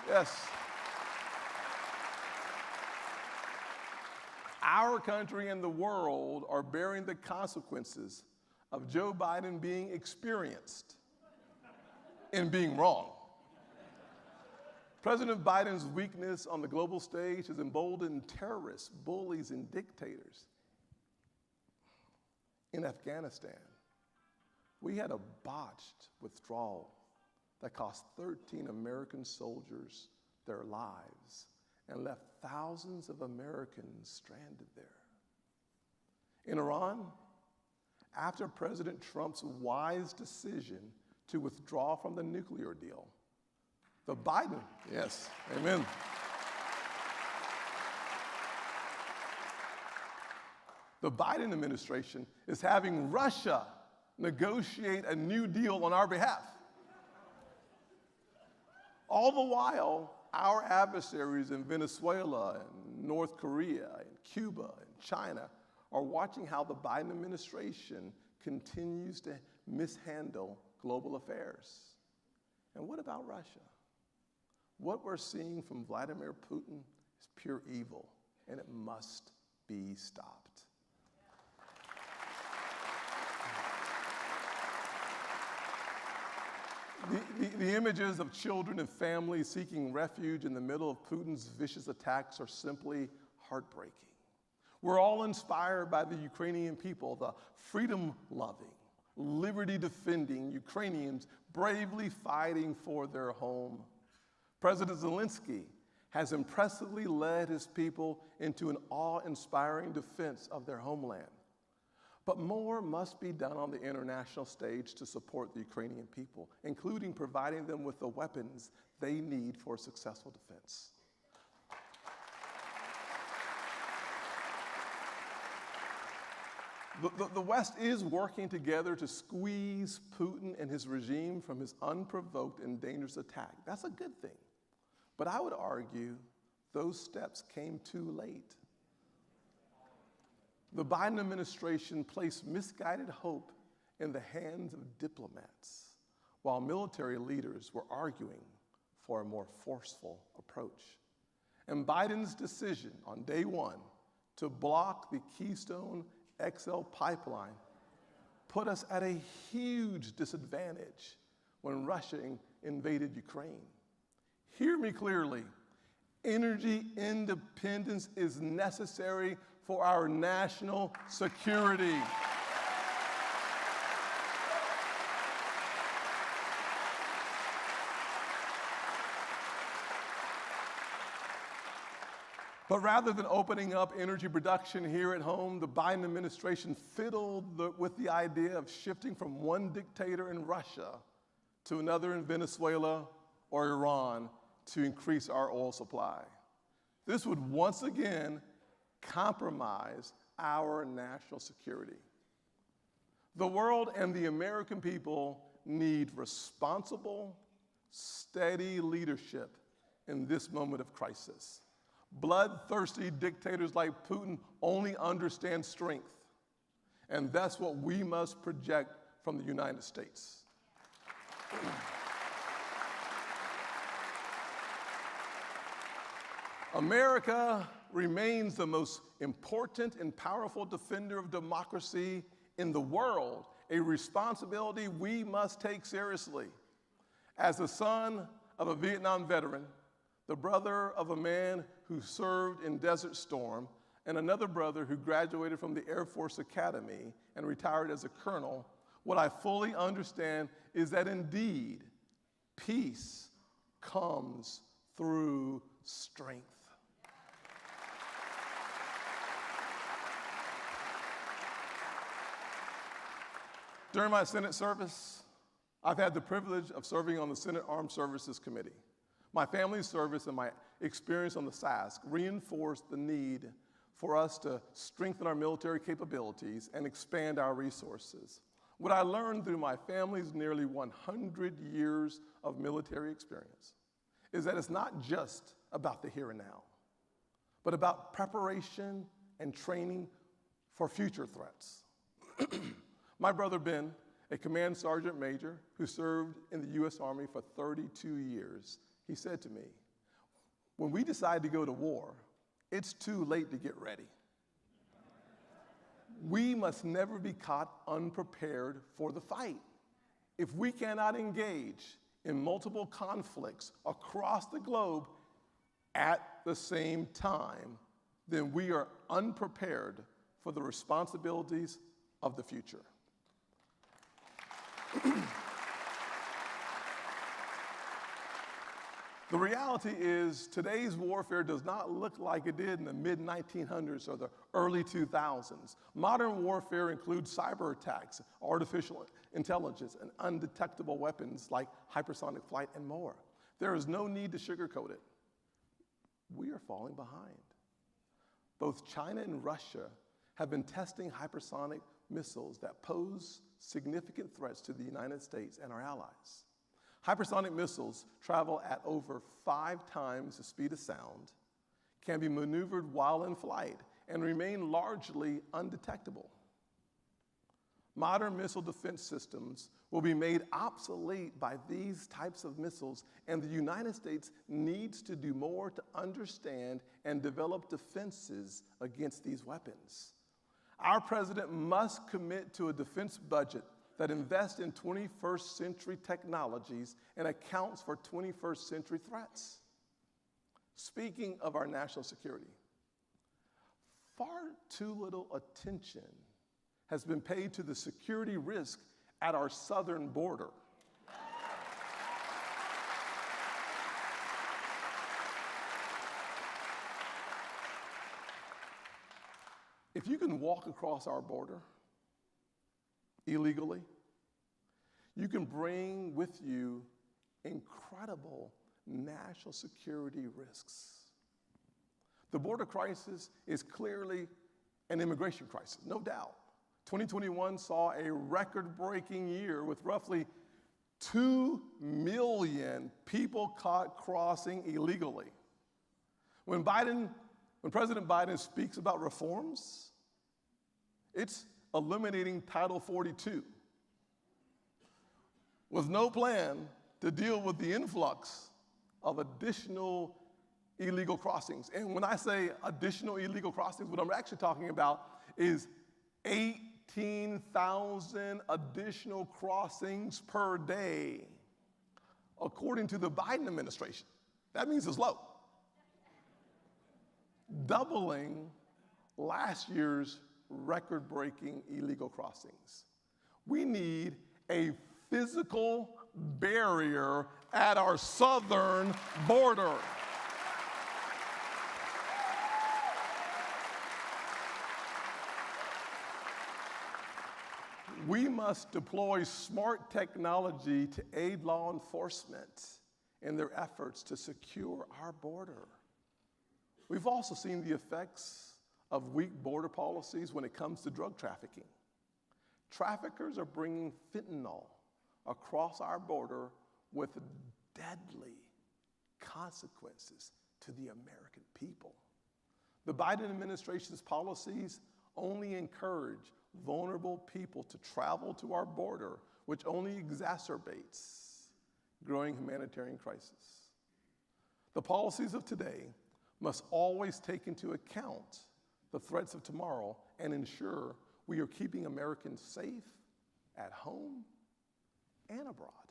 Yes. Our country and the world are bearing the consequences of Joe Biden being experienced in being wrong. President Biden's weakness on the global stage has emboldened terrorists, bullies, and dictators. In Afghanistan, we had a botched withdrawal that cost 13 American soldiers their lives and left thousands of Americans stranded there. In Iran, after President Trump's wise decision to withdraw from the nuclear deal, the Biden, yes, amen. The Biden administration is having Russia negotiate a new deal on our behalf. All the while, our adversaries in Venezuela and North Korea and Cuba and China are watching how the Biden administration continues to mishandle global affairs. And what about Russia? What we're seeing from Vladimir Putin is pure evil, and it must be stopped. The images of children and families seeking refuge in the middle of Putin's vicious attacks are simply heartbreaking. We're all inspired by the Ukrainian people, the freedom-loving, liberty-defending Ukrainians bravely fighting for their home. President Zelensky has impressively led his people into an awe-inspiring defense of their homeland. But more must be done on the international stage to support the Ukrainian people, including providing them with the weapons they need for a successful defense. The West is working together to squeeze Putin and his regime from his unprovoked and dangerous attack. That's a good thing. But I would argue those steps came too late. The Biden administration placed misguided hope in the hands of diplomats, while military leaders were arguing for a more forceful approach. And Biden's decision on day one to block the Keystone XL pipeline put us at a huge disadvantage when Russia invaded Ukraine. Hear me clearly. Energy independence is necessary for our national security. But rather than opening up energy production here at home, the Biden administration fiddled with the idea of shifting from one dictator in Russia to another in Venezuela or Iran to increase our oil supply. This would once again compromise our national security. The world and the American people need responsible, steady leadership in this moment of crisis. Bloodthirsty dictators like Putin only understand strength, and that's what we must project from the United States. America remains the most important and powerful defender of democracy in the world, a responsibility we must take seriously. As the son of a Vietnam veteran, the brother of a man who served in Desert Storm, and another brother who graduated from the Air Force Academy and retired as a colonel, what I fully understand is that indeed, peace comes through strength. During my Senate service, I've had the privilege of serving on the Senate Armed Services Committee. My family's service and my experience on the SASC reinforced the need for us to strengthen our military capabilities and expand our resources. What I learned through my family's nearly 100 years of military experience is that it's not just about the here and now, but about preparation and training for future threats. My brother Ben, a command sergeant major who served in the U.S. Army for 32 years, he said to me, when we decide to go to war, it's too late to get ready. We must never be caught unprepared for the fight. If we cannot engage in multiple conflicts across the globe at the same time, then we are unprepared for the responsibilities of the future. The reality is today's warfare does not look like it did in the mid-1900s or the early 2000s. Modern warfare includes cyber attacks, artificial intelligence, and undetectable weapons like hypersonic flight and more. There is no need to sugarcoat it. We are falling behind. Both China and Russia have been testing hypersonic missiles that pose significant threats to the United States and our allies. Hypersonic missiles travel at over 5 times the speed of sound, can be maneuvered while in flight, and remain largely undetectable. Modern missile defense systems will be made obsolete by these types of missiles, and the United States needs to do more to understand and develop defenses against these weapons. Our president must commit to a defense budget that invests in 21st century technologies and accounts for 21st century threats. Speaking of our national security, far too little attention has been paid to the security risk at our southern border. If you can walk across our border illegally, you can bring with you incredible national security risks. The border crisis is clearly an immigration crisis, no doubt. 2021 saw a record-breaking year with roughly 2 million people caught crossing illegally. When President Biden speaks about reforms, it's eliminating Title 42 with no plan to deal with the influx of additional illegal crossings. And when I say additional illegal crossings, what I'm actually talking about is 18,000 additional crossings per day, according to the Biden administration. That means it's low. Doubling last year's record-breaking illegal crossings. We need a physical barrier at our southern border. We must deploy smart technology to aid law enforcement in their efforts to secure our border. We've also seen the effects of weak border policies when it comes to drug trafficking. Traffickers are bringing fentanyl across our border with deadly consequences to the American people. The Biden administration's policies only encourage vulnerable people to travel to our border, which only exacerbates growing humanitarian crisis. The policies of today must always take into account the threats of tomorrow and ensure we are keeping Americans safe at home and abroad.